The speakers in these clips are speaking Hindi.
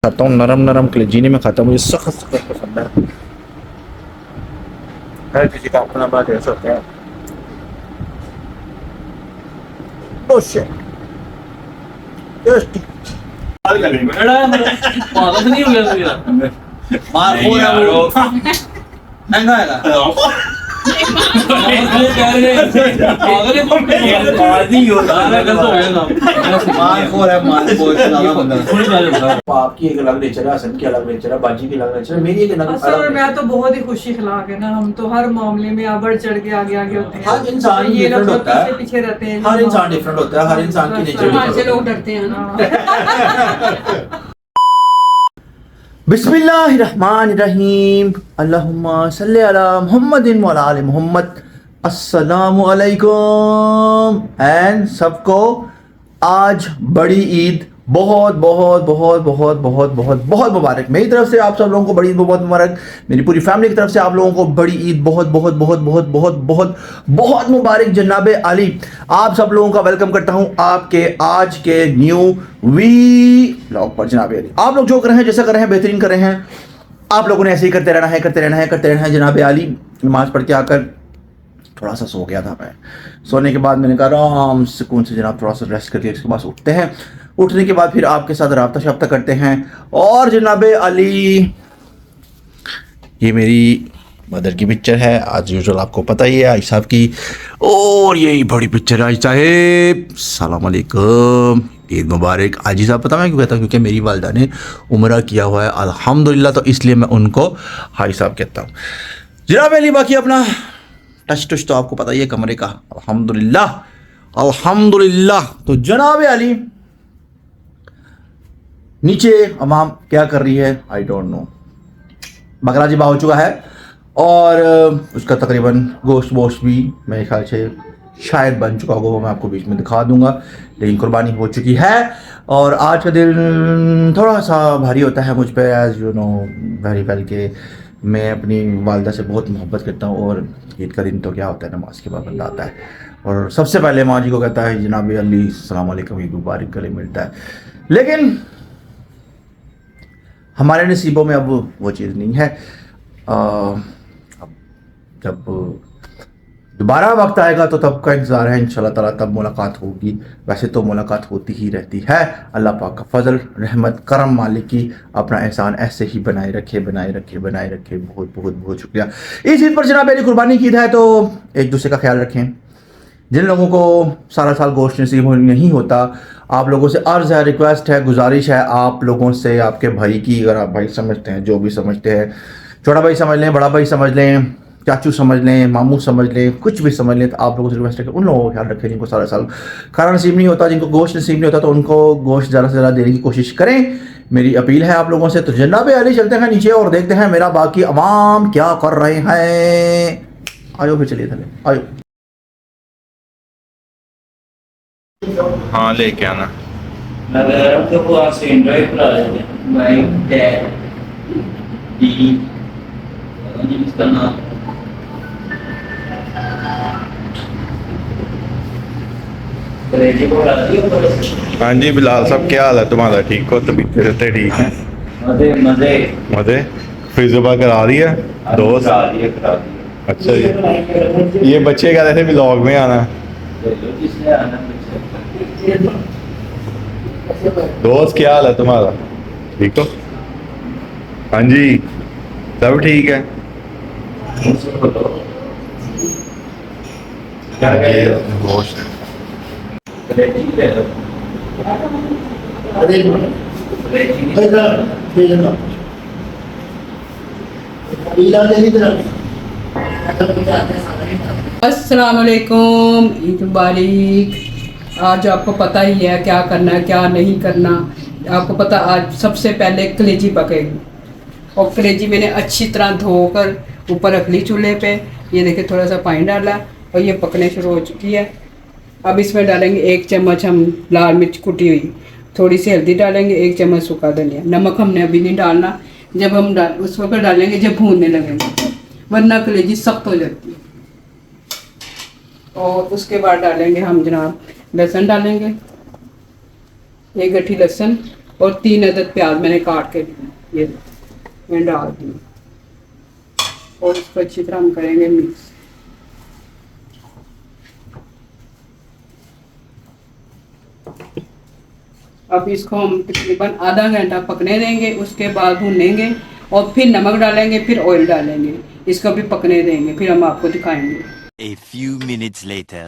खाता हूँ नरम नरम कलेजी नहीं मैं खाता, मुझे सख्त सख्त पसंद है। हर किसी का अपना अपना टेस्ट होता है। Oh shit. Thirsty. पागल नहीं हो गया तू यार? मार हो रहा वो महंगा है आपकी एक अलग नेचर है, हसन की अलग नेचर है, बाजी की अलग नेचर है, मेरी एक अलग सर मैं तो बहुत ही खुशी खिलाक है ना, हम तो हर मामले में बढ़ चढ़ के आगे आगे होते हैं। हर इंसान ये लोग डिफरेंट होता है, पीछे रहते हैं। हर इंसान डिफरेंट होता है, हर इंसान की नेचर बाहर से लोग डिफरेंट डरते हैं ना। बिस्मिल्लाहिर्रहमानिर्रहीम, अल्लाहुम्मा सल्ली अला मुहम्मदिन व अला आलि मुहम्मद। अस्सलामु अलैकुम एंड सबको आज बड़ी ईद बहुत बहुत बहुत बहुत बहुत बहुत बहुत मुबारक। मेरी तरफ से आप सब लोगों को बड़ी ईद बहुत मुबारक। मेरी पूरी फैमिली की तरफ से आप लोगों को बड़ी ईद बहुत बहुत बहुत बहुत बहुत बहुत बहुत मुबारक। जनाबे अली आप सब लोगों का वेलकम करता हूं आपके आज के न्यू वी व्लॉग पर। जनाबे अली आप लोग जो कर रहे हैं, जैसा कर रहे हैं, बेहतरीन कर रहे हैं। आप लोगों ने ऐसे ही करते रहना है, करते रहना है, करते रहना है। जनाबे अली नमाज पढ़ के आकर थोड़ा सा सो गया था मैं। सोने के बाद मैंने कहा आराम सुकून से जनाब थोड़ा सा रेस्ट करके इसके बाद उठते हैं। उठने के बाद फिर आपके साथ राब्ता शाब्ता करते हैं। और जनाबे अली ये मेरी मदर की पिक्चर है, आज यूजुअल आपको पता ही है आई साहब की। और यही बड़ी पिक्चर है आई साहेब। सलाम अलैकुम, ईद मुबारक। आजी साहब पता मैं क्यों कहता हूँ, क्योंकि मेरी वालदा ने उम्रा किया हुआ है अल्हम्दुलिल्लाह, तो इसलिए मैं उनको हाई साहब कहता हूँ। जनाब अली बाकी अपना टच टच तो आपको पता ही है कमरे का, अल्हम्दुलिल्लाह अल्हम्दुलिल्लाह। तो जनाब अली नीचे अमाम क्या कर रही है आई डोंट नो। बकरा ज़िबा हो चुका है और उसका तकरीबन गोश्त वोश्त भी मेरे ख्याल से शायद बन चुका होगा, वो मैं आपको बीच में दिखा दूंगा। लेकिन कुर्बानी हो चुकी है और आज का दिन थोड़ा सा भारी होता है मुझ पे, as you know very well के मैं अपनी वालदा से बहुत मोहब्बत करता हूँ। और ईद का दिन तो क्या होता है, नमाज के बाद बंदा आता है और सबसे पहले माँ जी को कहता है जनाब अली अस्सलाम वालेकुम, ईद मुबारक, गले मिलता है। लेकिन हमारे नसीबों में अब वो चीज़ नहीं है। अब जब दोबारा वक्त आएगा तो तब का इंतज़ार है, इंशाल्लाह ताला तब मुलाकात होगी। वैसे तो मुलाकात होती ही रहती है। अल्लाह पाक का फजल रहमत करम मालिक की अपना एहसान ऐसे ही बनाए रखे बनाए रखे बनाए रखे। बहुत बहुत बहुत शुक्रिया। इस ईद पर जनाब मेरी कुर्बानी की है, तो एक दूसरे का ख्याल रखें। जिन लोगों को सारा साल गोश्त नसीब नहीं होता, आप लोगों से अर्ज़ है, रिक्वेस्ट है, गुजारिश है आप लोगों से, आपके भाई की, अगर आप भाई समझते हैं, जो भी समझते हैं, छोटा भाई समझ लें, बड़ा भाई समझ लें, चाचू समझ लें, मामू समझ लें, कुछ भी समझ लें, तो आप लोगों से रिक्वेस्ट है कि उन लोगों का ख्याल रखें जिनको सारा साल खाना नसीब नहीं होता, जिनको गोश्त नसीब नहीं होता, तो उनको गोश्त ज़्यादा से ज़्यादा देने की कोशिश करें। मेरी अपील है आप लोगों से। तो जनाब अली चलते हैं नीचे और देखते हैं मेरा बाकी अवाम क्या कर रहे हैं। आयो फिर चलिए थले आयो। हाँ लेके आना। हाँ जी बिलाल साहब क्या हाल है तुम्हारा, ठीक हो? तबीयत रहते ठीक है? मजे मजे मजे फिजुबा करा रही है दोस्त। अच्छा जी, ये बच्चे कह रहे थे ब्लॉग में आना। दोस्त क्या हाल है तुम्हारा, ठीक हो? हाँ जी सब ठीक है। गोश्त अस्सलाम वालेकुम, ईद मुबारक। आज आपको पता ही है क्या करना है क्या नहीं करना। आपको पता आज सबसे पहले कलेजी पकेगी और कलेजी मैंने अच्छी तरह धोकर ऊपर रख ली चूल्हे पे। ये देखिए थोड़ा सा पानी डाला और ये पकने शुरू हो चुकी है। अब इसमें डालेंगे 1 चम्मच हम लाल मिर्च कुटी हुई, थोड़ी सी हल्दी डालेंगे, 1 चम्मच सूखा धनिया। नमक हमने अभी नहीं डालना, जब हम उस वक्त डालेंगे जब भूनने लगेंगे, वरना कलेजी सख्त हो जाती है। और उसके बाद डालेंगे हम जनाब लहसुन डालेंगे, 1 गट्ठी लहसुन और 3 अदद प्याज मैंने काट के ये मैं डाल दी और इसको अच्छी तरह हम करेंगे मिक्स। अब इसको हम तकरीबन आधा घंटा पकने देंगे, उसके बाद भूनेंगे और फिर नमक डालेंगे, फिर ऑयल डालेंगे, इसको भी पकने देंगे, फिर हम आपको दिखाएंगे। A few minutes later.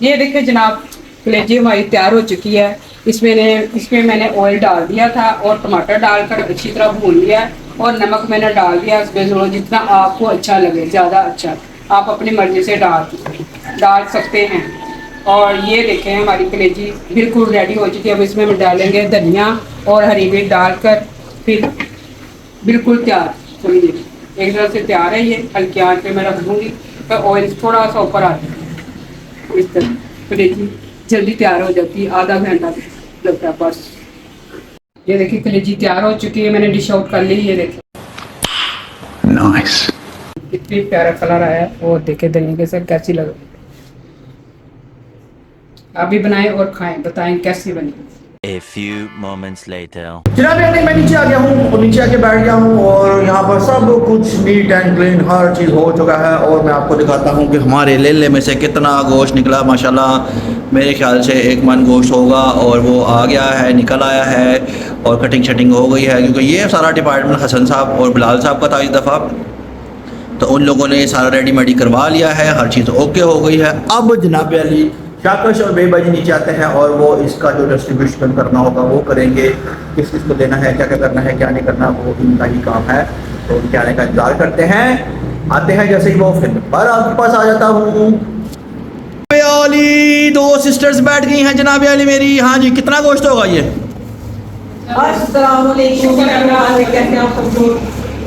ये देखिए जनाब, कलेजी हमारी तैयार हो चुकी है। इसमें मैंने ऑयल डाल दिया था और टमाटर डालकर अच्छी तरह भून लिया है और नमक मैंने डाल दिया इसमें ज़रूर जितना आपको अच्छा लगे, ज़्यादा अच्छा आप अपनी मर्ज़ी से डाल सकते हैं। और ये देखें हमारी कलेजी बिल्कुल रेडी हो चुकी है। अब इसमें हम डालेंगे धनिया और हरी मिर्च डालकर फिर बिल्कुल तैयार। समझिए एक तरह से तैयार है ये। हल्की आंच पे मैं रख दूँगी तो ऑयल थोड़ा सा ऊपर आ जाए। इस तरह कलेजी जल्दी तैयार हो जाती है, आधा घंटा लगता है बस। ये देखिए कलेजी तैयार हो चुकी है, मैंने डिश आउट कर ली। ये देखिए नाइस, कितनी प्यारा कलर आया है और देखे धनिया के साथ कैसी लग रही है। आप भी बनाएं और खाएं, बताएं कैसी बनी। A few moments later. जनाब यानी मैं नीचे आ गया हूँ और नीचे आके बैठ गया हूँ और यहाँ पर सब कुछ नीट एंड क्लीन हर चीज़ हो चुका है। और मैं आपको दिखाता हूँ कि हमारे लेले में से कितना गोश्त निकला। माशाल्लाह मेरे ख्याल से 1 मन गोश्त होगा और वो आ गया है, निकल आया है और कटिंग शटिंग हो गई है, क्योंकि ये सारा डिपार्टमेंट हसन साहब और बिलाल साहब का था इस दफ़ा, तो उन लोगों ने सारा रेडी करवा लिया है, हर चीज़ ओके हो गई है। अब जनाब अली शाकश और बेबाजी नीचे आते हैं और वो इसका जो डिस्ट्रीब्यूशन करना होगा वो करेंगे। किस किस को देना है, क्या क्या करना है, क्या नहीं करना, वो इनका ही काम है। तो उनके आने का इंतजार करते हैं। आते हैं जैसे ही वो फिर पर आपके पास आ जाता हूँ। अली 2 सिस्टर्स बैठ गई हैं जनाब अली मेरी। हाँ जी, कितना गोश्त होगा ये?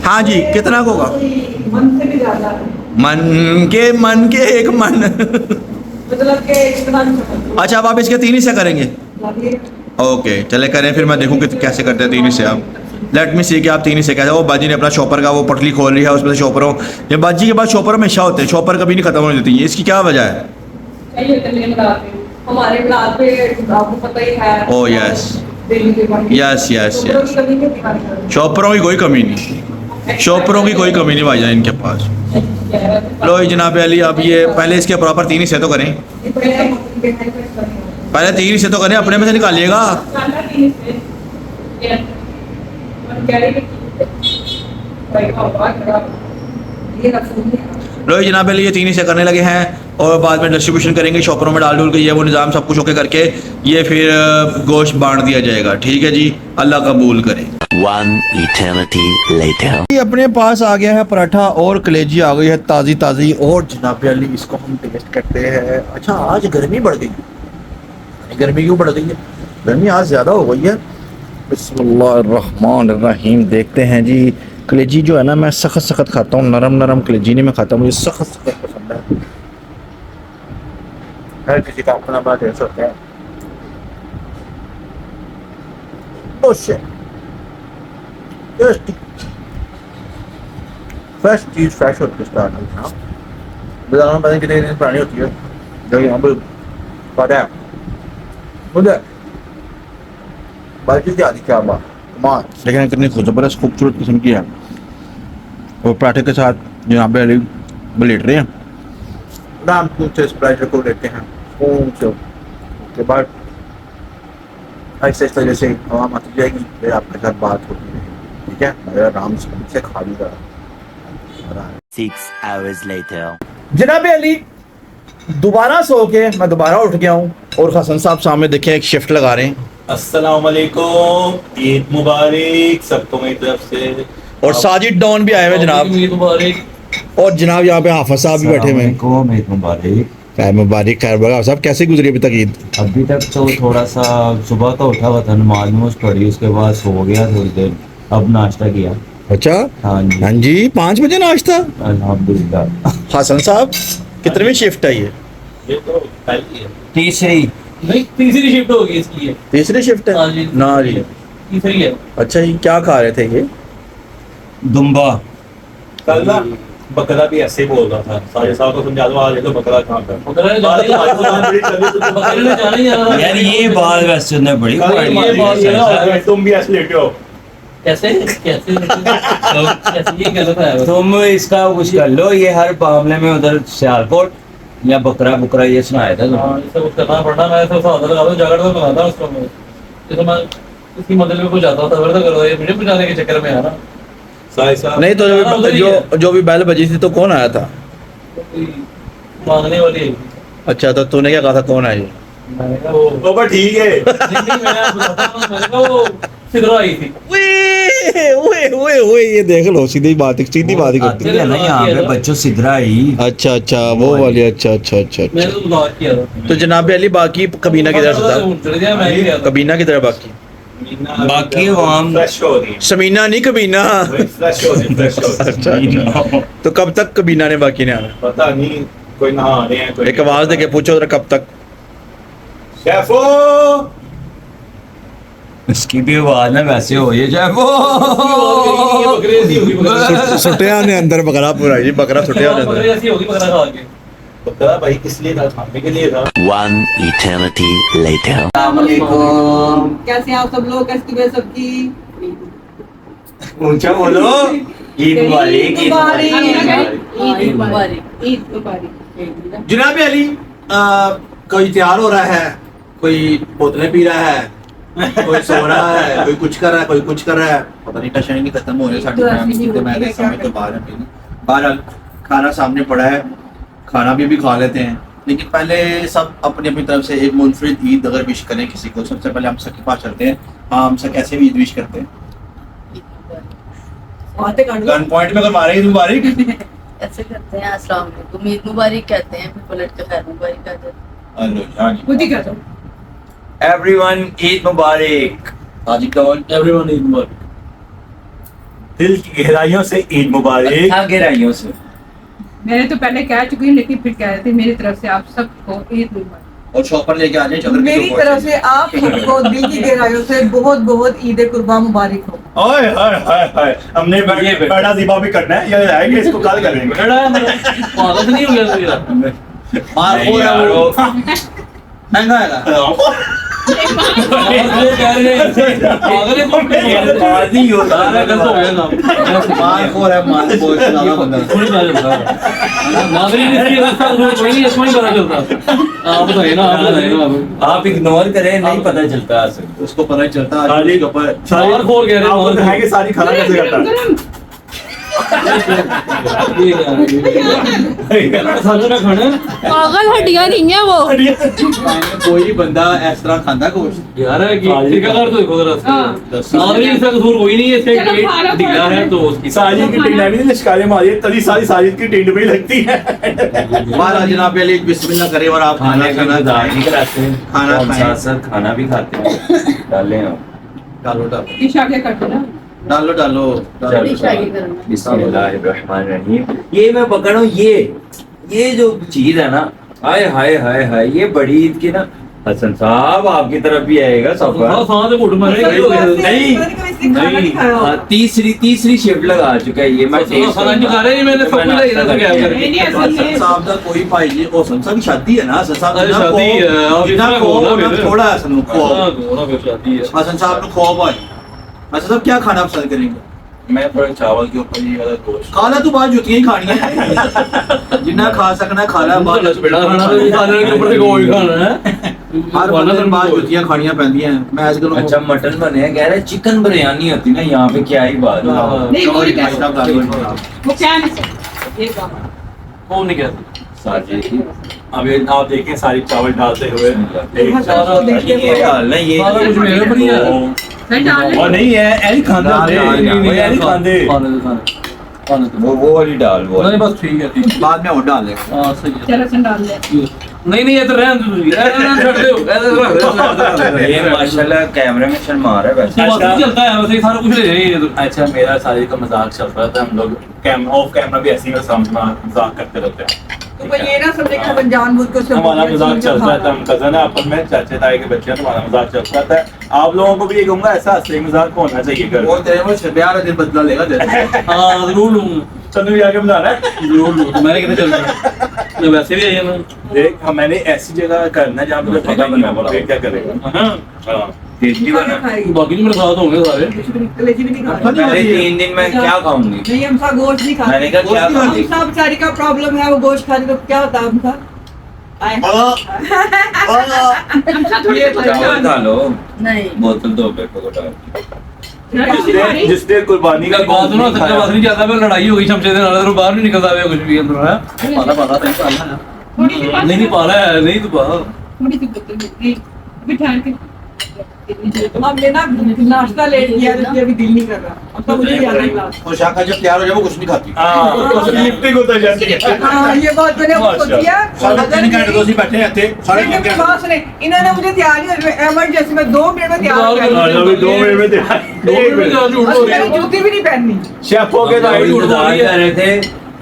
हाँ जी, कितना होगा? मन से भी ज़्यादा, मन के 1 मन मतलब के अच्छा, अब आप इसके 3 हिस्से करेंगे? ओके चले करें, फिर मैं देखूँ कि कैसे करते हैं 3 हिस्से। आप लेट मी सी कि आप 3 हिस्से कैसे। वो बाजी ने अपना शॉपर का वो पटली खोल ली है, उसमें से शॉपरों, ये बाजी के बाद शॉपर हमेशा होते हैं, शॉपर कभी नहीं खत्म होने देती है। इसकी क्या वजह है? हमारे ब्लाद पे आपको पता ही है। Oh yes yes yes yes, शॉपरों की कोई कमी नहीं, शॉपरों की कोई कमी नहीं भाईजान इनके पास। लो जनाब अली, अब ये पहले इसके प्रॉपर 3 हिस्से तो करें, पहले 3 हिस्से तो करें, अपने में से निकालिएगा। लो जनाब अली, ये 3 हिस्से करने लगे हैं और बाद में डिस्ट्रीब्यूशन करेंगे, शॉपरों में डाल डूल के ये वो निज़ाम सब कुछ ओके करके ये फिर गोश्त बांट दिया जाएगा। ठीक है जी, अल्लाह कबूल करे। One eternity later. ये अपने पास आ गया है पराठा और कलेजी आ गई है ताज़ी ताज़ी। और जनाब अली इसको हम टेस्ट करते हैं। अच्छा आज गर्मी बढ़ गई, गर्मी क्यों बढ़ गई है? गर्मी आज ज़्यादा हो गई है। बिस्मिल्लाहिर्रहमानिर्रहीम, देखते हैं जी। कलेजी जो है ना, मैं सख्त सख्त खाता हूँ, नरम नरम कलेजी नहीं मैं खाता, मुझे सख्त सख्त पसंद है। हर किसी का अपना अपना टेस्ट होता है। Oh shit. फ्रेश चीज़ फ्रेश होती है स्टार्ट में। हाँ, बाजार में पता नहीं कितने दिन पुरानी होती है, जो यहाँ पर पता है मुझे बाकी की आदि क्या बात कमाल। लेकिन कितनी ज़बरदस्त खूबसूरत किस्म की है। और पराठे के साथ यहाँ पे लेट रहे हैं, आराम से इस पराठे को लेते हैं उसके बाद ऐसे इस तरह से आवाम आती जाएगी, फिर आपके साथ बात होती है। ठीक है, अगर आराम से खा ली जा। 6 hours later. जनाब अली दोबारा सो के मैं दोबारा उठ गया हूँ और हसन साहब सामने देखे एक शिफ्ट लगा रहे हैं। अस्सलाम वालेकुम, ईद मुबारक सबको मेरी तरफ से। और साजिद डॉन भी आए हुए जनाब, ईद मुबारक। और जनाब यहाँ पे हाफिज साहब भी बैठे हुए हैं। ईद मुबारक। खैर मुबारक, खैर बगा साहब, कैसे गुजरी अभी तक ईद? अभी तक तो थोड़ा सा सुबह का उठा हुआ था, नमाज नमाज पढ़ी, उसके बाद सो गया थोड़ी देर, अब नाश्ता किया। अच्छा हाँ जी, हाँ जी, 5 बजे नाश्ता। अल्हम्दुलिल्लाह। हसन साहब कितनी शिफ्ट है ये? ये तो पहली है, तीसरी। नहीं तीसरी शिफ्ट होगी इसकी है। तीसरी शिफ्ट हाँ है जी, ना जी? तीसरी है। अच्छा, ये क्या खा रहे थे ये? दुम्बा। कल ना बकरा भी ऐसे ही बोल रहा था सारे साहब को समझा दो आज ये तो बकरा कहाँ पे बकरा ने जाना ही बकरे ने जाना ही जाना यार ये बात वैसे ने बड़ी ये बात है ना। तुम भी ऐसे लेटे हो कैसे कैसे कैसे ये गलत है तुम इसका कुछ कर लो, ये हर मामले में उधर सियालकोट या बकरा बुकरा ये सुनाया था हाँ तुम। इससे कुछ करना पड़ना। मैं तो साथ लगा दूं जगड़ तो बनाता उसको मैं जैसे मैं इसकी मदद में कुछ आता था तो करो ये मुझे बुझाने के चक्कर में है ना सारे साहब नहीं तो जो भी बैल बजी थी तो कौन आया था? मांगने वाली है। अच्छा तो तूने क्या कहा था कौन है ये? मैंने कहा वो बाबा ठीक है नहीं मैं बताता हूँ मैंने कहा वो सिदरा आई थी ओए ये देख लो सीधी बात ही आती है ना यहाँ पे बच्चों सिदरा ही। अच्छा अच्छा वो वाली अच्छा अच्छा अच्छा मैंने अच्छा। तो मजाक किया था तो जनाब अली बाकी कबीना किधर से था? चले गया मैं ही गया था कबीना किधर बाकी? बाकी आवाम फ्रेश हो रही समीना नहीं कबीना। फ्रेश हो रही फ्रेश हो रही अच्छा अच्छा। तो कब तक कबीना ने बाकी ने आना? पता नहीं कोई नहा रहे हैं कोई एक आवाज दे के पूछो जरा कब तक? शेफो इसकी भी आवाज ना वैसे हो ये जाए वो बकरी ऐसी होगी बकरा सुटिया ने अंदर बकरा पूरा जी बकरा सुटिया ने बकरी अंदर। ऐसी होगी बकरा खा के बकरा भाई किस लिए था खाने के लिए था One eternity later. कैसे हैं आप सब लोग? कैसी तबीयत सबकी? ऊंचा बोलो। ईद मुबारक ईद मुबारक। ईद मुबारक। ईद मुबारक। जनाब अली कोई तैयार हो रहा है, कोई बोतलें पी रहा है, कोई सो रहा है, कोई कुछ कर रहा है, कोई कुछ कर रहा है, पता नहीं टशन नहीं खत्म हो रही साडी फैमिली के। मैंने समझ तो बाहर है बहरहाल खाना सामने पड़ा है, खाना भी खा लेते हैं, लेकिन पहले सब अपनी अपनी तरफ से एक मुनफरिद ईद अगर विश करें किसी को। सबसे पहले हम सब के पास चलते हैं। हाँ हम सब कैसे भी ईद विश करते हैं? गन पॉइंट में अगर मारे ईद मुबारक ऐसे करते हैं अस्सलाम वालेकुम ईद मुबारक कहते हैं फिर पलट के खैर मुबारक कहते हैं। हेलो जानी खुद ही कहता हूँ। एवरीवन ईद मुबारक। हाजी कौन? एवरीवन ईद मुबारक दिल की गहराइयों से ईद मुबारक। आगे रहियों से मैंने तो पहले कह चुकी हूँ लेकिन फिर कह रहे थे मेरी तरफ से आप सबको ईद मुबारक। और शॉपर लेके आ जाए चदर मेरी तरफ से आप सबको दिल की गहराइयों से बहुत बहुत ईद कुर्बान मुबारक हो। ओए हाय हाय हाय हमने बड़ा दीपा भी करना है ये आएंगे इसको कल करेंगे पागल नहीं हो गया तू यार मार हो रहा है वो महंगा है ये कह रहे हैं पागल है कौन आदि होता है गलत हो गया नाम मार हो रहा है मार को ज्यादा बंदा थोड़ी पता चलता नागरिक इसकी रास्ता कोई नहीं इसको नहीं पता चलता आप बताइए ना आप बताइए ना आप इग्नोर करें नहीं पता चलता असल। उसको पता ही चलता है सारी के ऊपर मार खोल कह रहे हैं, आपको मार है कि सारी खाना कैसे करता सच में खाने पागल हड्डियां नहीं है वो। कोई बंदा इस तरह खांदा गोश्त यार है कि ठेकेदार तो देखो जरा नागरिक इसका कसूर कोई नहीं है इसका चलो खा लो, पेट ढीला है तो उसकी साजिद की टिंडा भी लिशकारे मारी है तभी सारी साजिद की टिंड पे ही लगती है महाराज जनाब अली बिस्मिल्लाह करें और आप खाना खाने का खाना इंतजार नहीं कराते हैं, खाना तो हम खाएं। साथ साथ खाना भी खाते हैं। डालें आप डालो डालो ईशा क्या करते ना डालो डालो डालो। ईशा की करना। बिस्मिल्लाहिर्रहमानिर्रहीम। ये मैं पकड़ूं ये जो चीज है ना हाय हाय हाय हाय ये बड़ी ईद की ना हसन साहब आपकी तरफ भी आएगा सब हाँ सांस घुट मारे नहीं तीसरी शिफ्ट लगा चुका है ये मैं खाना नहीं खा रहे मैंने सब कुछ इधर से क्या कर नहीं नहीं असल हसन में साहब का कोई भाई जी ओ हसन साहब की शादी है ना हसन साहब अरे जिन्ना शादी है, को आप जिन्ना इसमें को बोलना उन्ना फिर। थोड़ा है हसन को घोड़ा पे शादी है हसन साहब को खो भाई हसन साहब क्या खाना पसंद करेंगे? मैं थोड़ा चावल के ऊपर ये वाला गोश्त खाना तो बाद जुतियां ही खानी है जिन्ना खा सकना खा ला बाद बेटा खाना तो खाने के ऊपर से कोई खाना है हर बंदे ने बाद जुतियां खानियां पैंदियां हैं मैं आज कल अच्छा मटन बने हैं कह रहे चिकन बिरयानी होती ना यहाँ पे क्या ही बात है। नहीं वो नहीं कह साहब सकते डालो वो क्या नहीं सकते ये काम वो नहीं कहते साजिद अभी आप देखें सारी चावल डालते हुए ये डालना ये सारा कुछ मेरे ऊपर ही है नहीं डाल और नहीं है ऐनी खांदे डाल, डाल, डाल। वो ऐनी खांदे खाने तो वो वाली डाल वो नहीं बस ठीक है ठीक बाद में और डाल लेगा हाँ सही है चलो सन डाल ले नहीं ये तो रहन दो छੱਡ ਦਿਓ ये माशाल्लाह कैमरे में शर्मा रहा है वैसे अच्छा चलता है वैसे सारा कुछ ले जाइए तो अच्छा मेरा सारी का मजाक चल रहा था हम लोग ऑफ कैमरा भी ऐसे ही मजाक करते रहते हैं तो भाई ये ना समझे कि हम जानबूझ के उससे हमारा बोल के मजाक चीज़ चलता खा है तो हम कजन है अपन में चाचे ताए के बच्चे हैं तो हमारा मजाक चलता रहता है आप लोगों को भी ये कहूंगा ऐसा असली मजाक होना चाहिए घर वो तेरे में 12 दिन बदला लेगा दे हाँ जरूर लूंगा तनु भी आके बना रहा है मैंने कितने चल रहा मैं वैसे भी आई हूँ देख मैंने ऐसी जगह करना है जहाँ पे पता ही नहीं होगा क्या करेगा हाँ टेस्टी बना बाकी तो मेरे साथ होंगे सारे कलेजी भी नहीं खा रही। पहले 3 दिन में क्या खाऊंगी नहीं हमसा गोश्त नहीं खा मैंने कहा क्या खाऊंगी हमसा बेचारी का प्रॉब्लम है, वो गोश्त खाने तो क्या होता है हमसा? आए। हमसा थोड़ी चावल खा लो नहीं बोतल दो बेटो को डाल जिसने कुर्बानी का बात सुनो सच्चा बात नहीं चाहता मैं लड़ाई हो गई शमशेद के नाल बाहर नहीं निकलता है कुछ भी अंदर है पाला नहीं पाला है नहीं तो पा थोड़ी सी बोतल बिठान के हमने ना नाश्ता लेट किया तो अभी दिल नहीं कर रहा, अब तो मुझे जाना है क्लास। और शाखा जब तैयार हो जाए वो कुछ नहीं खाती। लिफ्टिंग होता जाती है हाँ ये बात मैंने उसको किया। साढ़े 3 घंटे तो ਅਸੀਂ बैठे हैं थे साढ़े 3 घंटे बात सुने, इन्होंने मुझे तैयार नहीं एमरजेंसी में 2 मिनट में तैयार कर दिया। अभी 2 मिनट में झूठ और मैंने जूती भी नहीं पहननी। शेफों के तो दाई इंतजार कर रहे थे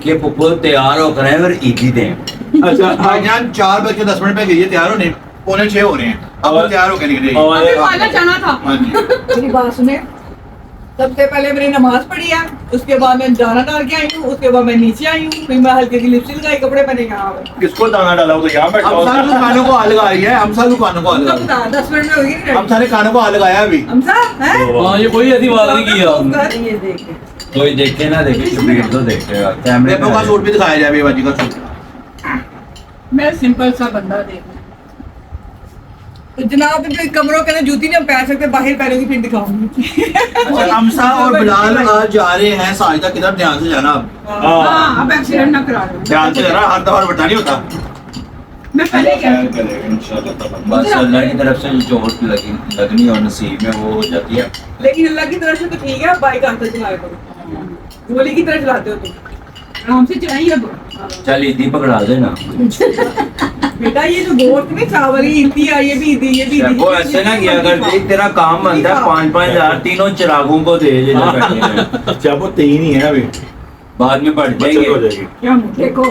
कि पुप्पो तैयार होकर आए और ईदी दें अच्छा भाईजान 4:10 पे गई है तैयार होने 5:45 हो रहे हैं अब वो तैयार होकर निकल रही है। हमें पाला जाना था हाँ जी मेरी बात सुने, सबसे पहले मैंने नमाज पढ़ी है, उसके बाद मैं दाना डाल के आई हूँ, उसके बाद मैं नीचे आई हूँ, फिर मैं हल्की सी लिपस्टिक लगाई, कपड़े पहने कहाँ हुए। किसको दाना डाला हो तो यहाँ बैठा हम सारे दुकानों को हाथ लगाई है हम सारे दुकानों को हाथ तुमको लगाया बता 10 मिनट में होगी नहीं हम सारे खानों को हाथ लगाया अभी हमसा है? हाँ ये कोई ऐसी बात नहीं किया हमने ये देख कोई देखे ना देखे शबीर तो देखेगा कैमरे मेरे का सूट भी दिखाया जाए बेबाजी का सूट। मैं सिंपल सा बंदा देख तो जनाब इनके कमरों के अंदर जूती नहीं हम पहन सकते, बाहर पहनूंगी फिर दिखाऊंगी। अच्छा हमसा और बिलाल आज जा रहे हैं साजिदा की तरफ, ध्यान से जाना अब हाँ अब एक्सीडेंट ना करा दो ध्यान से जाना, हर दफा बटा नहीं होता। मैं पहले क्या बस अल्लाह की तरफ से जो चोट लगनी और नसीब में वो हो जाती है। लेकिन अल्लाह की तरफ से तो ठीक है, बाइक आते चलाए करो, गोली की तरह चलाते हो तुम। आराम से चलाइए अब चल ईदी पकड़ा देना बेटा ये जो गोश्त में चावल ही ईदी है, ये भी ईदी, ये भी ईदी। वो ऐसे ना किया कर देख तेरा काम बनता है 5-5 हजार तीनों चिरागों को दे जो बैठे हैं। जब वो 3 ही है अभी बाद में बढ़ बचत हो जाएंगे जाएगी क्या देखो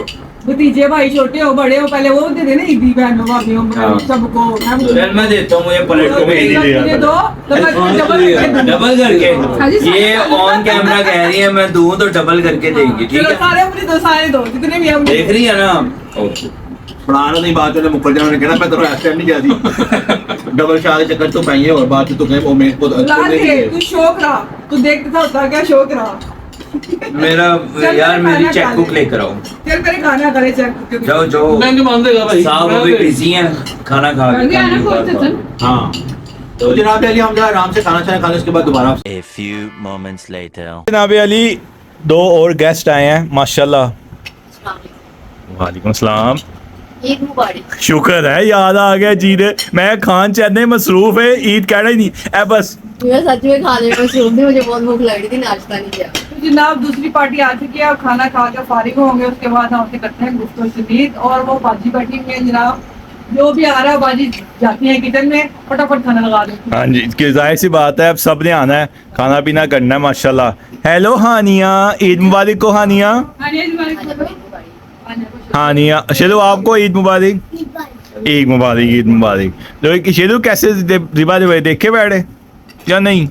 भतीजे भाई छोटे हो बड़े हो, पहले वो दे देना ईदी बहनों भाभीयों हाँ। सबको। चल मैं देता हूँ मुझे पलट को भेज दे मुझे दो तो मैं डबल डबल हाँ जी, करके ये ऑन कैमरा कह रही है मैं दूं तो डबल करके देंगी ठीक चलो है सारे मुझे दो, सारे दो जितने भी हम देख रही है ना बढ़ाना नहीं बात है मुकर जाने कहना मैं तो इस टाइम नहीं जाती डबल शाह के चक्कर तो पाइए और बात तो कहीं वो मेरे को तू शौक रहा, तू देखता था होता क्या शौक रहा। मेरा यार मेरी चेकबुक लेकर आओ चल मेरे खाना करे चेक। जाओ जाओ बैंक मान देगा भाई साहब अभी बिजी हैं खाना खा के आगे आना खाने खोलते के सन बाद। हाँ तो जनाब अली हम जरा आराम से खाना छाना खाने उसके बाद दोबारा A few moments later. जनाब अली 2 और गेस्ट आए हैं माशाल्लाह। वालेकुम सलाम। ईद मुबारक। शुक्र है याद आ गया जी दे मैं खान चैने मसरूफ है ईद कहना ही नहीं है बस मैं सच में खाने में मसरूफ थी, मुझे बहुत भूख लग रही थी, नाश्ता नहीं किया। तो जनाब दूसरी पार्टी आ चुकी है, अब खाना खा के फारिग होंगे, उसके बाद हम आपसे करते हैं गुफ्तगू शदीद। और वो बाजी बैठी हुई है जनाब, जो भी आ रहा है बाजी जाती है किचन में, फटाफट खाना लगा देती है। हाँ जी कि जाहिर सी बात है अब सब ने आना है खाना पीना करना है माशाल्लाह। हेलो हानिया ईद मुबारक को हानिया हानिया शेरू आपको ईद मुबारक ईद मुबारक ईद मुबारक। तो शेरू कैसे रिबा हुए देखे बैठे या नहीं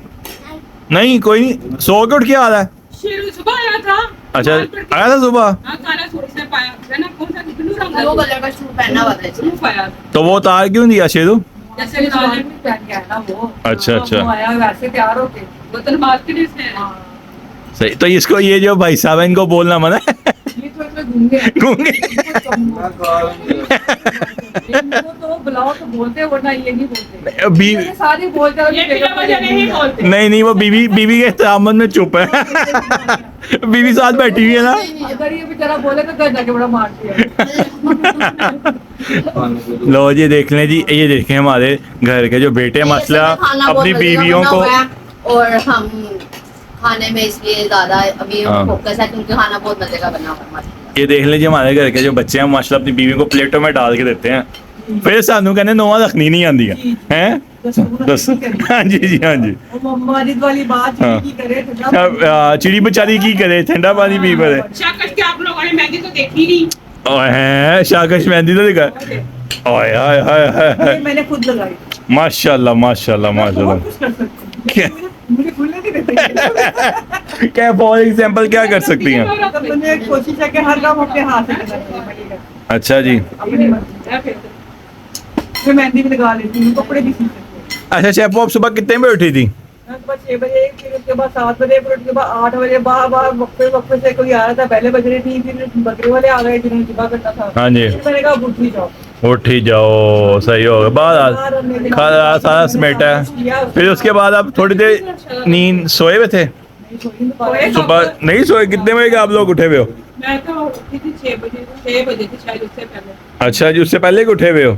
नहीं कोई नहीं सो के उठ के आ रहा है। शेरू सुबह आया था अच्छा आया था सुबह हाँ काला सूट से पाया है ना, कौन सा ब्लू रंग ब्लू कलर का शूट पहना हुआ था इसने। ब्लू पाया तो वो उतार क्यों दिया शेरू। जैसे नमाज में पहन के आया ना वो। अच्छा, अच्छा। वो आया वैसे तैयार होके। वो तो नमाज के लिए से हाँ, सही तो इसको ये जो भाई साहब है इनको बोलना मना है ये तो इसमें गूंगे हैं। गूंगे। इनको तो बुलाओ तो बोलते हैं, वरना ये नहीं बोलते। बी- ये सारे बोलते हैं, ये बिना वजह नहीं बोलते। नहीं नहीं वो बीवी के तामन में चुप है बीवी साथ बैठी हुई है ना। अगर ये बेचारा बोले तो घर जाके बड़ा मारती है। लो जी देख लें जी ये देखें हमारे घर के जो बेटे मसला खाना बहुत अपनी मजे का बीवियों बना को हुआ है, और हम खाने में इसलिए ज्यादा अभी हाँ। फोकस है क्योंकि खाना बहुत मजे का बना हुआ है। ये देख लीजिए हमारे घर के जो बच्चे हैं माशाल्लाह अपनी बीवी को प्लेटों में डाल के देते हैं फिर सानू कहने नोवा रखनी नहीं आती है हैं दस हाँ जी हाँ जी वो माजिद वाली बात हाँ। की करे ठंडा चिड़ी बेचारी की करे ठंडा पानी पी पड़े शाकश के आप लोगों ने मैगी तो देखी नहीं। ओए हैं शाकश मेहंदी तो दिखा ओए हाय हाय हाय ये हाय मैंने खुद लगाई। माशाल्लाह माशाल्लाह माशाल्लाह बहुत कुछ कर सकती हूँ। क्या? मुझे खुलने नहीं देते। क्या फॉर एग्जाम्पल क्या कर सकती हैं? मतलब मुझे कोशिश है कि हर काम अपने हाथ से करना चाहिए, अच्छा जी। अपनी मर्जी। मैं मेहंदी भी लगा लेती हूँ, कपड़े भी सी सकती हूँ। अच्छा शेफो, आप सुबह कितने बजे उठी थी? मैं सुबह 6 बजे, फिर उसके बाद 7 बजे, फिर उसके बाद 8 बजे, बाहर वक्फे से कोई आ रहा था, पहले बज रही थी, फिर बकरी वाले आ गए जिन्होंने सुबह करना था। हाँ जी। फिर मैंने कहा उठ ही जाओ। उठ ही जाओ, सही होगा। बाद खाना सारा समेटा है, फिर उसके बाद आप थोड़ी देर नींद सोए हुए थे? सुबह नहीं सोए? कितने बजे के आप लोग उठे हुए हो? मैं तो उठी थी 6 बजे थी शायद, उससे पहले। अच्छा जी, उससे पहले के उठे हुए हो?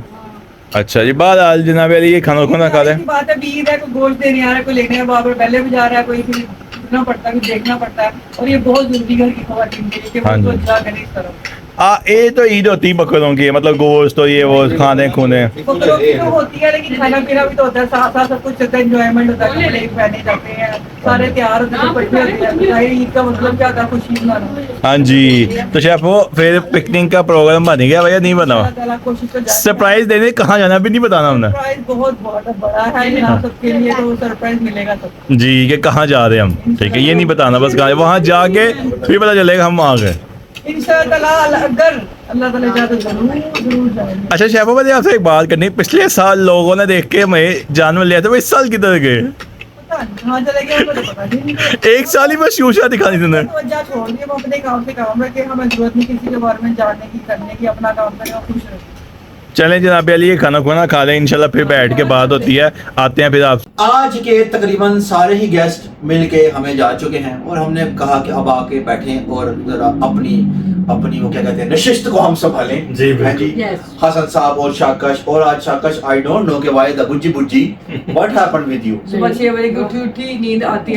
अच्छा जी। बाद आज जनाब अली ये खाना खाना खा लें। बात है, बीद है, कोई गोश्त देने आ रहा है, कोई लेने बाबर पहले भी जा रहा है, कोई फिर देखना पड़ता है, कुछ देखना पड़ता है, और ये बहुत जरूरी घर की खवातीन के लिए कि हाँ वो जी। अच्छा करे इस तरह। ये तो ईद होती है बकरों की, मतलब गोश्त तो ये वो खाने खूने। बकरों की तो होती है, लेकिन खाना पीना भी तो होता है, साथ साथ सब कुछ होता है, एंजॉयमेंट होता है, कपड़े पहने जाते हैं, सारे तैयार होते हैं, पट्टे होते हैं। भाई ईद का मतलब क्या था? खुशी मनाना। हाँ जी। तो शेफो फिर पिकनिक का प्रोग्राम बन गया भैया? नहीं बना? अल्लाह ताला कोशिश तो जारी है। सरप्राइज देने कहाँ जाना भी नहीं बताना हमने। सरप्राइज बहुत बहुत बड़ा है यहाँ सबके लिए, तो सरप्राइज मिलेगा सबको। जी कि कहाँ जा रहे हैं हम, ठीक है, ये नहीं बताना, बस कहाँ वहाँ जाके फिर पता चलेगा हम वहाँ गए। इंशाअल्लाह अगर अल्लाह ताला चाहे तो जरूर जाएंगे। अच्छा शेफो, मुझे आपसे एक बात करनी है। पिछले साल लोगों ने देख के हमें जानवर लिया था, वो इस साल किधर गए? पता नहीं कहाँ चले गए, मुझे पता नहीं। एक साल ही बस यूशा दिखानी तुमने। तवज्जो छोड़ दी, हम अपने काम से काम रखे, हमें जरूरत नहीं किसी के बारे में जानने की, करने की, अपना काम करें और खुश रहें। चलें जनाब अली, ये खाना खुना खा लें, इंशाल्लाह फिर बैठ के बात होती है। आते हैं फिर आप। आज के तकरीबन सारे ही गेस्ट मिलके हमें जा चुके हैं और हमने कहा कि अब आके बैठें और जरा अपनी अपनी वो क्या कहते हैं नशिस्त को हम संभालें। जी, हाँ जी। Yes. हसन साहब और शाकश, और आज शाकश आई डोंट नो कि why the Bujji Bujji what happened with you? सुबह 6 बजे की उठी नींद आती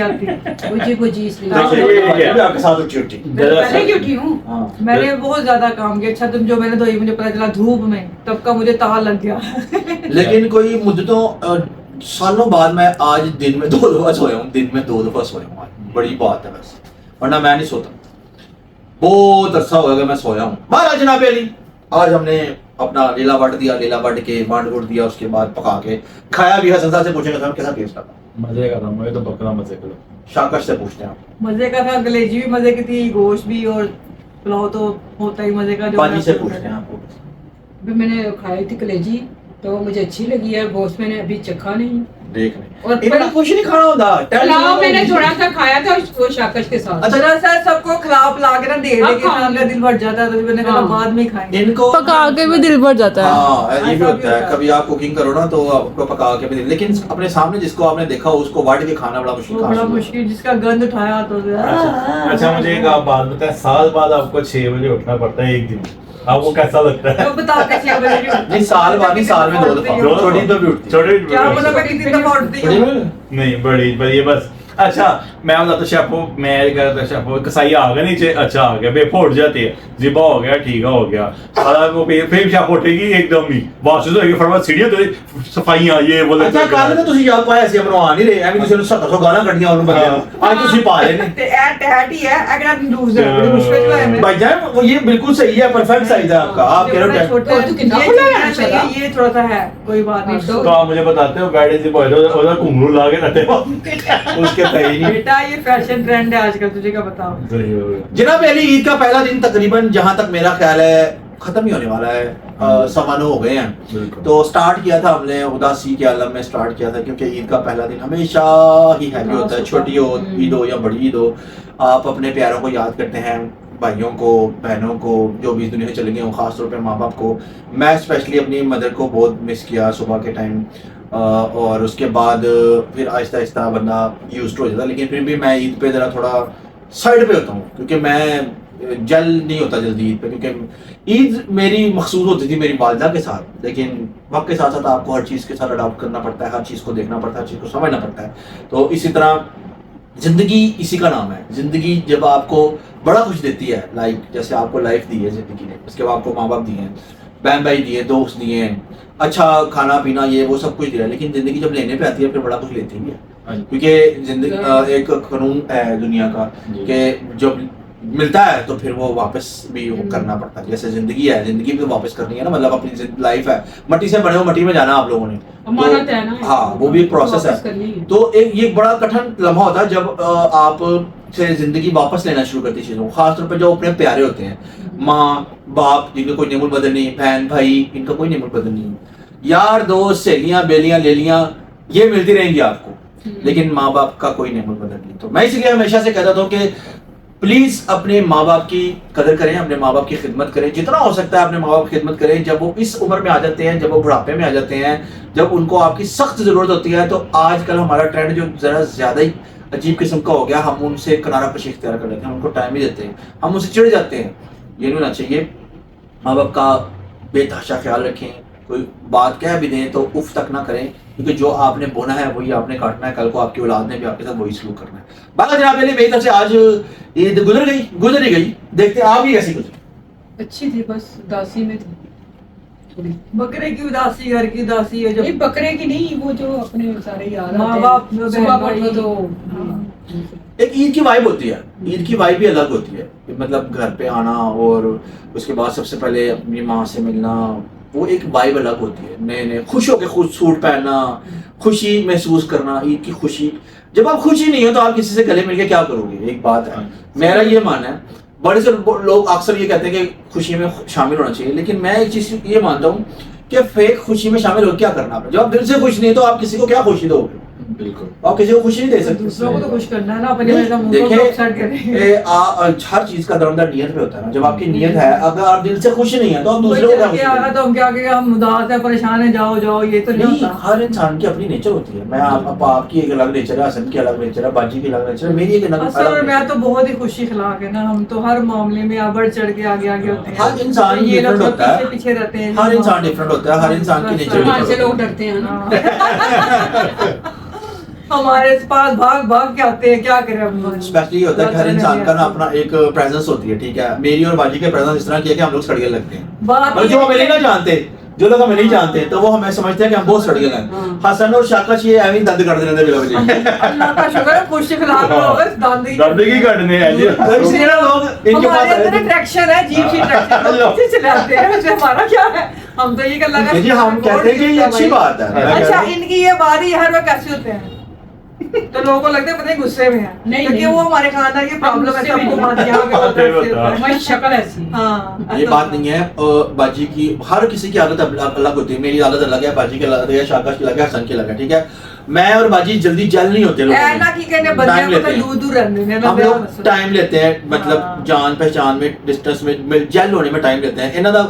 बुझी इसलिए आपके साथ उठी उठी। पहले की उठी हूँ। हाँ। मैंने बहुत ज्यादा काम किया, अच्छा तुम जो मैंने धोई, मुझे पता चला धूप में, तब का मुझे ताल लग गया। लेकिन कोई मुद्दतों सालों बाद मैं आज दिन में 2 दफा सोया हूँ, दिन में 2 दफा सोया हूँ। बड़ी बात है वैसे, वरना मैं नहीं सोता। बहुत अरसा हो गया मैं सोया हूँ। महाराज जनाब अली, आज हमने अपना लीला बट दिया, लीला बट के बांट गुड़ दिया, उसके बाद पका के खाया भी। हसन साहब से पूछेंगे साहब कैसा टेस्ट था? मजे का था, मुझे तो बकरा मजे का। शाकश से पूछते हैं आप। मजे का था, गलेजी भी मजे की थी, गोश्त भी, और पुलाव तो होता ही मजे का। जो पाजी से पूछते हैं आपको। अभी मैंने खाई थी कलेजी, तो मुझे अच्छी लगी है। गोश्त मैंने अभी चखा नहीं। देख और ले इन्होंने कुछ नहीं खाना होता। पुलाव मैंने थोड़ा सा खाया था वो शाकश के साथ। अच्छा। दरअसल सबको खिला पिला के ना दे हाँ, के हाँ। का दिल भर जाता है, तो मैंने कहा हाँ। बाद में ही खाएंगे। इनको पका के भी दिल भर जाता है। हाँ ये भी ऐसा होता भी है, होता है। कभी आप कुकिंग करो ना तो आपको पका के भी दे, लेकिन अपने सामने जिसको आपने देखा उसको वाट के खाना बड़ा मुश्किल वो काम बड़ा है। मुश्किल, जिसका गंद उठाया तो अच्छा मुझे एक आप बात बताएं, साल बाद आपको 6 बजे उठना पड़ता है एक दिन, आपको कैसा लगता है? तो बता के 6 बजे भी नहीं साल बाद नहीं, साल में 2 दफा। दो दफा? छोटी तो भी उठती है। छोटे क्या पता मैं कितनी दफा उठती बड़ी हूँ। में? नहीं बड़ी बड़ी बस। अच्छा मैं बताता शेफो, मैं कहता शेफो कसाई आ गया नीचे, अच्छा आ गया, बेफो उठ जाती है, जिबा हो गया, ठीक है हो गया सारा वो फिर शेफो उठेगी एकदम ही वापस होगी, फटाफट सीढ़ियां तो सफाइयां ये बोले। अच्छा ਕੱਲ ਤੇ ਤੁਸੀਂ ਯਾਦ ਪਾਇਆ ਸੀ ਅਮਨੋਂ ਆ ਨਹੀਂ ਰਹੇ, ਐਵੇਂ ਤੁਸੀਂ 700 ਗਾਲਾਂ ਕੱਢੀਆਂ ਉਹਨੂੰ ਬੰਦੇ ਨੂੰ, ਅੱਜ ਤੁਸੀਂ ਪਾ ਰਹੇ ਨੇ। ਤੇ ਇਹ ਟੈਟ ਹੀ है, अगर आप लूज है बड़ी मुश्किल जो है मैं भाईजान वो ये बिल्कुल सही है, परफेक्ट साइज है आपका, आप कह रहे हो छोटा तो कितना ये खुला है चीज़ माशाल्लाह। चाहिए, ये थोड़ा सा है, कोई बात नहीं। तो तो आप मुझे बताते हो गाड़ी से पहुंचे उधर घुंघरू ला के रखे उसके तय नहीं। बेटा ये फैशन ट्रेंड है आजकल, तुझे क्या बताओ। जनाब अली ईद का पहला दिन तकरीबन जहां तक मेरा ख्याल है खत्म ही होने वाला है, 9:15 हो गए हैं। तो स्टार्ट किया था हमने उदासी के आलम में स्टार्ट किया था, क्योंकि ईद का पहला दिन हमेशा ही हैवी होता है, छोटी हो ईद हो या बड़ी ईद हो, आप अपने प्यारों को याद करते हैं, भाइयों को, बहनों को, जो भी इस दुनिया से चले गए हों, खासतौर पे माँ बाप को। मैं स्पेशली अपनी मदर को बहुत मिस किया सुबह के टाइम, और उसके बाद फिर आहिस्ता आहिस्ता बंदा यूज्ड हो जाता, लेकिन फिर भी मैं ईद पे ज़रा थोड़ा साइड पे होता हूँ, क्योंकि मैं जल नहीं होता जल्दी ईद पे, क्योंकि ईद मेरी मखसूस होती थी मेरी वालिदा के साथ, लेकिन वक्त के साथ साथ आपको हर चीज़ के साथ अडॉप्ट करना पड़ता है, हर चीज़ को देखना पड़ता है, हर चीज़ को समझना पड़ता है। तो इसी तरह ज़िंदगी इसी का नाम है। ज़िंदगी जब आपको बड़ा कुछ देती है, लाइक जैसे आपको लाइफ दी है ज़िंदगी ने, उसके बाद आपको माँ बाप दिए हैं, बहन भाई दिए, दोस्त दिए हैं, अच्छा खाना पीना ये वो सब कुछ दिया, लेकिन ज़िंदगी जब लेने पे आती है फिर बड़ा कुछ लेती भी है, क्योंकि ज़िंदगी एक कानून है दुनिया का कि जब मिलता है तो फिर वो वापस भी वो करना पड़ता है। जैसे ज़िंदगी है, ज़िंदगी भी वापस करनी है ना, मतलब अपनी लाइफ है, मट्टी से बने हो मट्टी में जाना आप लोगों ने, अमानत है ना, हाँ वो भी एक प्रोसेस वापस करनी है। है। तो एक ये बड़ा कठिन लम्हा होता है जब आप से जिंदगी वापस लेना शुरू करती है चीज़ों को, खासतौर पर जो अपने प्यारे होते हैं, माँ बाप जिनका कोई नेमुल बदल नहीं, बहन भाई इनका कोई नेमुल बदल नहीं, यार दोस्त सहेलियाँ बेलियाँ लेलियाँ ये मिलती रहेंगी आपको, लेकिन माँ बाप का कोई नेमुल बदल नहीं। तो मैं इसलिए हमेशा से कहता हूँ कि प्लीज अपने माँ बाप की कदर करें, अपने माँ बाप की खिदमत करें, जितना हो सकता है अपने माँ बाप की खिदमत करें। जब वो इस उम्र में आ जाते हैं, जब वो बुढ़ापे में आ जाते हैं, जब उनको आपकी सख्त जरूरत होती है, तो आजकल हमारा ट्रेंड जो जरा ज्यादा ही अजीब किस्म का हो गया, हम उनसे किनारा कशी इख्तियार कर लेते हैं, उनको टाइम ही देते हैं, हम उनसे चिढ़ जाते हैं। ये नहीं होना चाहिए। माँ बाप का बेतहाशा ख्याल रखें, कोई बात कह भी दें तो उफ तक ना करें, क्योंकि जो आपने बोना है वही आपने काटना है, कल को आपकी औलाद ने भी आपके साथ वही सलूक करना है। बाकी जनाब मेरी तरफ से आज ईद गुजर ही गई, देखते आप ही कैसी गुजरी। अच्छी थी, बस उदासी में थी थोड़ी। बकरे की उदासी, घर की उदासी है नहीं जब बकरे की नहीं, वो जो अपने सारे यार माँ आते बाप, हैं, बहन सुबह भाई। पढ़ो तो एक ईद की वाइब होती है, ईद की वाइब भी अलग होती है, मतलब घर पे आना और उसके बाद सबसे पहले अपनी माँ से मिलना, वो एक वाइब अलग होती है। नए नए खुश होकर खुद सूट पहनना, खुशी महसूस करना, ईद की खुशी। जब आप खुश ही नहीं हो तो आप किसी से गले मिलके क्या करोगे, एक बात है। मेरा ये मानना है, बड़े से लोग अक्सर ये कहते हैं कि खुशी में शामिल होना चाहिए, लेकिन मैं एक चीज ये मानता हूँ कि फेक खुशी में शामिल हो क्या करना है। जब आप दिल से खुश नहीं तो आप किसी को क्या खुशी दोगे, बिल्कुल आप किसी को खुशी नहीं दे सकते। दूसरों को तो खुश करना है ना, अपने में मुंह को देखिए अपसेट करें। हर चीज का दरमदार नियत पे होता है ना। जब आपकी नियत है, अगर आप दिल से खुश नहीं है तो आप कोई दूसरे को क्या चल खुशी के आ रहा देंगे? तो हम क्या कहेंगे, हम उदास है, परेशान है, जाओ जाओ, ये तो नहीं नहीं, होता। हर इंसान की अपनी नेचर होती है। मैं आपकी एक अलग नेचर है, हसन की अलग नेचर है, बाजी की अलग नेचर है, मेरी एक अलग असल में अलग मैं nature तो बहुत ही खुशी खिलाक है ना, हम तो हर मामले में बढ़ चढ़ के आगे आगे होते हैं। हर इंसान ये लोग different होता है। पीछे पीछे रहते हैं। है। हर इंसान डिफरेंट होता है, हर इंसान की नेचर बाहर से different लोग होता है। डरते हैं ना। हमारे पास भाग भाग के आते हैं, क्या करें हम। स्पेशली ये होता है कि हर इंसान का ना अपना एक प्रेजेंस होती है, ठीक है। मेरी और बाजी के प्रेजेंस इस तरह की है कि हम लोग सड़के लगते हैं, बात मतलब जो हमें नहीं ना जानते, जो लोग हमें नहीं जानते तो वो हमें समझते हैं कि हम बहुत सड़के हैं। हसन और शाकाश ये ऐਵੇਂ दंद कर देने बिला वजह। अल्लाह का शुक्र है, खुशी खिलाक हो बस दांदी। दर्द की घटने हैं जी। इसलिए ना लोग इनके पास हमारे आए अंदर थे। अट्रैक्शन है, जीप सी अट्रैक्शन, लोग पीछे चले आते हैं। वैसे हमारा क्या है, हम तो ये कर लगा जी हम कहते हैं कि ये अच्छी बात है। अच्छा, इनकी ये बारी हर वक्त कैसे होते हैं तो लोगों को लगता है पता नहीं गुस्से में है, नहीं, क्योंकि नहीं। वो हमारे खानदान की प्रॉब्लम है, गुस्से में सबको नहीं। बात यहाँ पे होता है, ऐसे होता है। हमारी शक्ल ऐसी है। हाँ, ये बात नहीं है। बाजी की हर किसी की आदत अलग होती है। मेरी आदत अलग है, बाजी की अलग है, शाकाश की अलग है, हसन की अलग है, ठीक है। मैं और बाजी जल्दी जल नहीं होते लोगों ऐ ना कि कहने बंदे टाइम को लेते तो हैं। दूर दूर रहने देना, हम लोग टाइम लेते हैं, हाँ। मतलब जान पहचान में, डिस्टेंस में जेल होने में टाइम लेते हैं। इन्हों का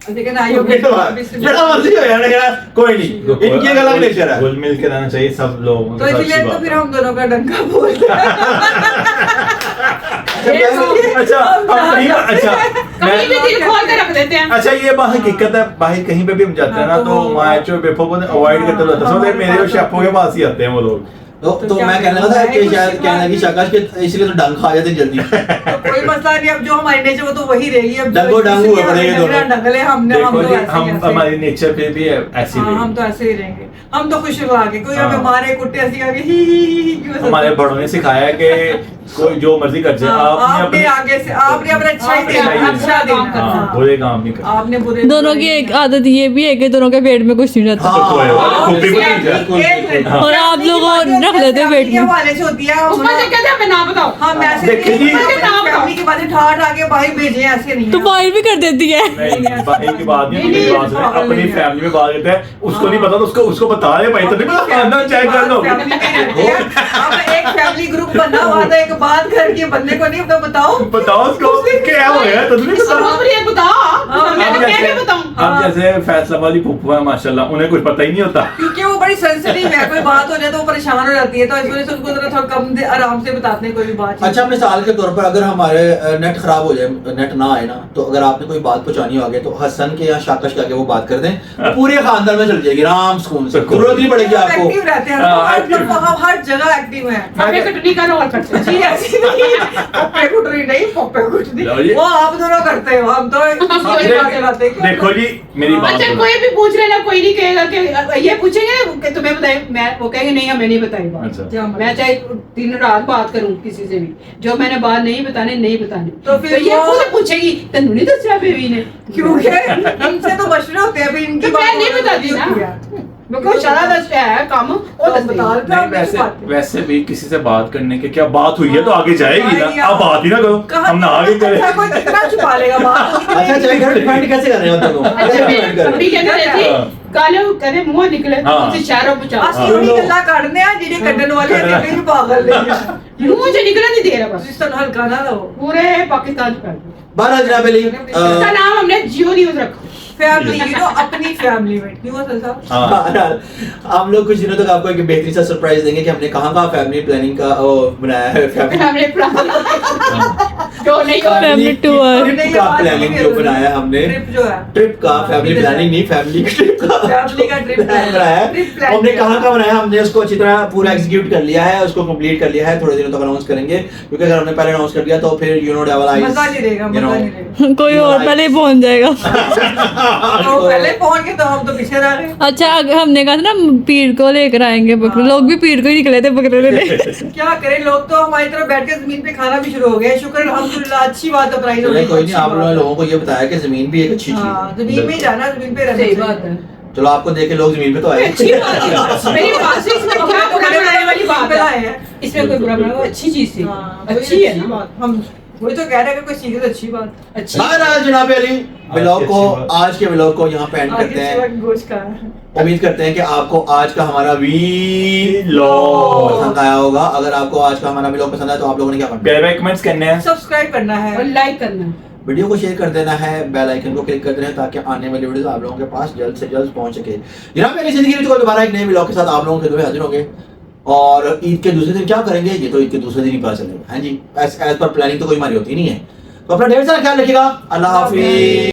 लेकिन आइयो जेड़ा मर्जी हो यार, लेकिन कोई नहीं, इनकी एक अलग नेचर है। घुल मिल के रहना चाहिए सब लोग। तो इसलिए तो फिर हम दोनों का डंका बोलते हैं। अच्छा अच्छा कहीं भी दिल खोल के रख देते हैं। अच्छा ये बात हकीकत है, बाहर कहीं पे भी हम जाते हैं ना हाँ, तो तो मैच और बेफो को अवॉइड करते रहते हैं। हाँ, मेरे और शेफों के पास ही आते हैं वो लोग। तो क्या मैं कहने लगा था है, कि कुछ शायद बात कहने लगी शाकाश के इसलिए तो डंग खा जाते जल्दी। तो कोई मसला नहीं, अब जो हमारी नेचर वो तो वही रहेगी। अब डंगो डंगू हुए पड़ेंगे दोनों। डंगले हमने, हम देखो तो जी, ऐसे ही हम ऐसे। हमारी नेचर पे भी ऐसी हाँ, हम रही। तो ऐसे ही रहेंगे। हम तो खुश रहा के कोई हाँ। हमें मारे कुट्टे ऐसी आगे ही बस हमारे बड़ों ने सिखाया है कि कोई जो मर्जी कर जाए, हाँ, आपने आपने आगे से आपने अपना अच्छा ही देना, अच्छा देना। हाँ, बुरे काम नहीं करना। आपने बुरे दोनों की एक आदत ये भी है कि दोनों के पेट में कुछ नहीं रहता। हाँ, कोई बात नहीं, हाँ, खूबी को एक नहीं जाए। मिनट। और आप लोग रख लेते हैं पेट में। हमारे से होती है उसमें से कहते हैं हमें ना बताओ। हम ऐसे देखिए जी, फैमिली के बाद ठाट आके भाई भेजे हैं, ऐसे नहीं तो है। बाहर भी कर देती है। नहीं एक बात नहीं, नहीं, मेरी बात सुने, पागल अपनी नहीं है। फैमिली में बात करते हैं, उसको नहीं पता तो उसको बता रहे भाई, तो नहीं पता खाना चेक कर लो। फैमिली में रहते हैं। अब एक फैमिली ग्रुप बना हुआ था, एक बात घर के बंदे को नहीं तो बताओ। बताओ उसको क्या हो गया, तो नहीं पता। ये बताओ, मैं तो क्या बताऊं। अब जैसे फैसला वाली फूफू है माशाल्लाह, उन्हें कुछ पता ही नहीं होता। क्योंकि वो बड़ी सेंसिटिव है, कोई बात हो जाए तो वो परेशान हो जाती है, तो इस वजह से उनको जरा थोड़ा कम आराम से बताते हैं कोई भी बात। अच्छा मिसाल के तौर पर अगर हमारे नेट खराब हो जाए, नेट ना आए ना, तो अगर आपने कोई बात पहुंचानी हो आगे तो हसन के या शाकाश के आगे वो बात कर दें, पूरे खानदान में चल जाएगी आराम सुकून से, जरूरत नहीं पड़ेगी आपको। एक्टिव रहते हैं, हाँ, हर active। मतलब हर जगह एक्टिव है। पप्पे कटनी का रोल करते हैं। जी ऐसी नहीं है, पप्पे कुटरी नहीं, पप्पे लो कुटरी जी। वो आप दोनों करते हो, हम तो इसी बात चलाते हैं। देखो जी मेरी बात अच्छा सुनो। कोई भी पूछ लेना, कोई नहीं कहेगा कि ये पूछेंगे कि तुम्हें बताए, मैं वो कहेंगे नहीं हमें नहीं बताई बात। अच्छा। मैं चाहे दिन रात बात करूं किसी से भी, जो मैंने बात नहीं बताने नहीं बताने, तो फिर ये वो- खुद पूछेगी तेनू नहीं दसया बेबी ने। क्योंकि इनसे तो मशवरे होते हैं, अभी इनकी तो मैं बात नहीं होती बताती ना। होती है। क्योंकि सारा दस है काम और दस बता नहीं। रहे थे आप नहीं, किस बात पे? वैसे भी किसी से बात करने के क्या बात हुई है तो आगे जाएगी आएगी, ना। आप बात ही ना करो, कहाँ हम ना आगे अच्छा, करें। कोई कितना छुपा लेगा बात अच्छा चलिए घर डिफाइन कैसे कर रहे हो तुम अच्छा मैं अभी कहते रहे थे काले करे मुंह निकले हाँ। उसे चारों बचा ਅਸੀਂ ਉਹੀ ਗੱਲਾਂ ਕੱਢਦੇ ਆ ਜਿਹੜੇ ਕੱਢਣ ਵਾਲੇ ਆ ਜਿਹੜੇ ਵੀ ਪਾਗਲ ਨੇ मुंह से निकला नहीं दे रहा बस ਤੁਸੀਂ ਸਾਨੂੰ हल्का ना लो पूरे पाकिस्तान कर दो बहरहाल जनाब अली इसका नाम हमने जियो न्यूज रखा फैमिली यू नो अपनी फैमिली में क्यों असल साहब हाँ। बहरहाल हम लोग कुछ दिनों तक आपको एक बेहतरीन सा सरप्राइज देंगे कि हमने कहाँ कहाँ फैमिली प्लानिंग का वो बनाया है फैमिली हमने जो नहीं हो Family tour। ट्रिप का प्लानिंग जो बनाया हमने ट्रिप जो है ट्रिप का फैमिली प्लानिंग नहीं फैमिली ट्रिप का फैमिली का ट्रिप प्लान बनाया है ट्रिप प्लान हमने कहाँ कहाँ बनाया हमने उसको अच्छी तरह पूरा एग्जीक्यूट कर लिया है उसको कंप्लीट कर लिया है थोड़े दिनों तक अनाउंस करेंगे क्योंकि अगर हमने पहले अनाउंस कर दिया तो फिर यू नो डेवल आइज मजा नहीं रहेगा मजा नहीं रहेगा कोई और पहले ही पहुंच जाएगा। तो पहले पहुंच के तो हम तो पीछे रह रहे हैं अच्छा हमने कहा था ना पीर को लेकर आएंगे बकरे, लोग भी पीर को ही निकले थे बकरे लेने। क्या करें लोग तो हमारी तरफ बैठ के जमीन पे खाना भी शुरू हो गया शुक्र अल्हम्दुलिल्लाह अच्छी बात है प्राइस चलिए कोई नहीं आप लोगों को ये बताया कि जमीन भी एक अच्छी चीज हाँ है जमीन में ही जाना जमीन पे रहना सही चाहिए। बात है चलो आपको देख के लोग जमीन पे तो आए अच्छी बात है मेरी बात से इसमें क्या बुरा बनाने वाली बात पे है आए हैं इसमें कोई बुरा बनाने वाली अच्छी चीज थी हाँ, अच्छी है ना बात हम वही तो कह रहे हैं कि कोई सीखे तो अच्छी बात अच्छी बहरहाल जनाब अली ब्लॉग को अच्छी बात। आज के ब्लॉग को यहाँ पे एंड आगे करते सिवा हैं गोश्त का है। उम्मीद करते हैं कि आपको आज का हमारा वीलॉग Vlog। पसंद आया होगा अगर आपको आज का हमारा वीलॉग पसंद आया तो आप लोगों ने क्या करना प्यारे भाई कमेंट्स करने हैं। सब्सक्राइब करना है और लाइक करना वीडियो को शेयर कर देना है बेल आइकन को क्लिक कर देना है ताकि आने वाली वीडियोस आप लोगों के पास जल्द से जल्द पहुंच सके जनाब मेरी जिंदगी में तो दोबारा एक नए व्लॉग के साथ आप लोगों के लिए हाजिर होंगे और ईद के दूसरे दिन क्या करेंगे ये तो ईद के दूसरे दिन ही पता चलेगा हाँ जी एज पर प्लानिंग तो कोई हमारी होती नहीं है तो अपना ढेर सारा ख्याल रखिएगा अल्लाह हाफिज।